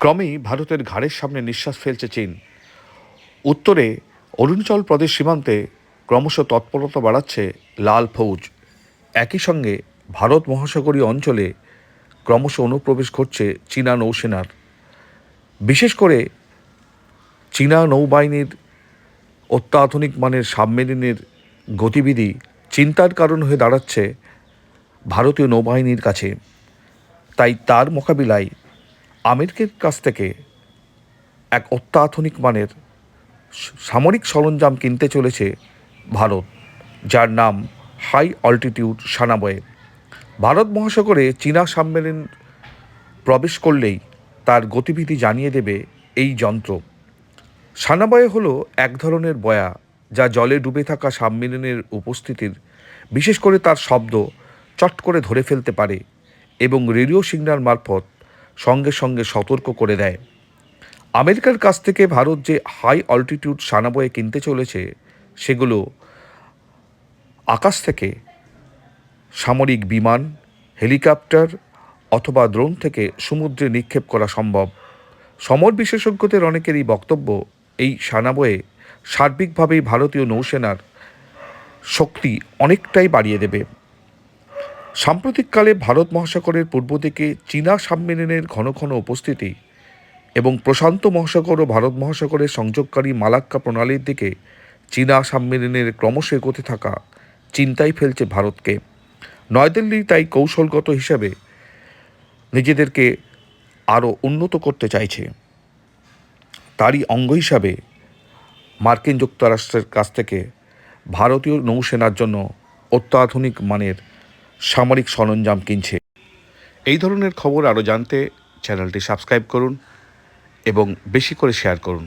ক্রমেই ভারতের ঘাড়ের সামনে নিঃশ্বাস ফেলছে চীন। উত্তরে অরুণাচল প্রদেশ সীমান্তে ক্রমশ তৎপরতা বাড়াচ্ছে লাল ফৌজ। একই সঙ্গে ভারত মহাসাগরীয় অঞ্চলে ক্রমশ অনুপ্রবেশ ঘটছে চীনা নৌসেনার। বিশেষ করে চীনা নৌবাহিনীর অত্যাধুনিক মানের সাবমেরিনের গতিবিধি চিন্তার কারণ হয়ে দাঁড়াচ্ছে ভারতীয় নৌবাহিনীর কাছে। তাই তার মোকাবিলায় আমেরিকার কাছ থেকে এক অত্যাধুনিক মানের সামরিক সরঞ্জাম কিনতে চলেছে ভারত, যার নাম হাই অল্টিটিউড সানাবয়ে। ভারত মহাসাগরে চীনা সাবমেরিন প্রবেশ করলেই তার গতিবিধি জানিয়ে দেবে এই যন্ত্র। সানাবয়ে হলো এক ধরনের বয়া যা জলে ডুবে থাকা সাবমেরিনের উপস্থিতির, বিশেষ করে তার শব্দ চট করে ধরে ফেলতে পারে এবং রেডিও সিগন্যাল মারফত সঙ্গে সঙ্গে সতর্ক করে দেয়। আমেরিকার কাছ থেকে ভারত যে হাই অল্টিটিউড সানাবয়ে কিনতে চলেছে সেগুলো আকাশ থেকে সামরিক বিমান, হেলিকপ্টার অথবা ড্রোন থেকে সমুদ্রে নিক্ষেপ করা সম্ভব। সমর বিশেষজ্ঞদের অনেকেরই বক্তব্য, এই সানাবয়ে সার্বিকভাবেই ভারতীয় নৌসেনার শক্তি অনেকটাই বাড়িয়ে দেবে। সাম্প্রতিককালে ভারত মহাসাগরের পূর্ব দিকে চীনা সাবমেরিনের ঘন ঘন উপস্থিতি এবং প্রশান্ত মহাসাগর ও ভারত মহাসাগরের সংযোগকারী মালাক্কা প্রণালীর দিকে চীনা সাবমেরিনের ক্রমশ এগোতে থাকা চিন্তায় ফেলছে ভারতকে। নয়াদিল্লি তাই কৌশলগত হিসাবে নিজেদেরকে আরও উন্নত করতে চাইছে। তারই অঙ্গ হিসাবে মার্কিন যুক্তরাষ্ট্রের কাছ থেকে ভারতীয় নৌসেনার জন্য অত্যাধুনিক মানের সামরিক সরঞ্জাম কিনছে। এই ধরনের খবর আরও জানতে চ্যানেলটি সাবস্ক্রাইব করুন এবং বেশি করে শেয়ার করুন।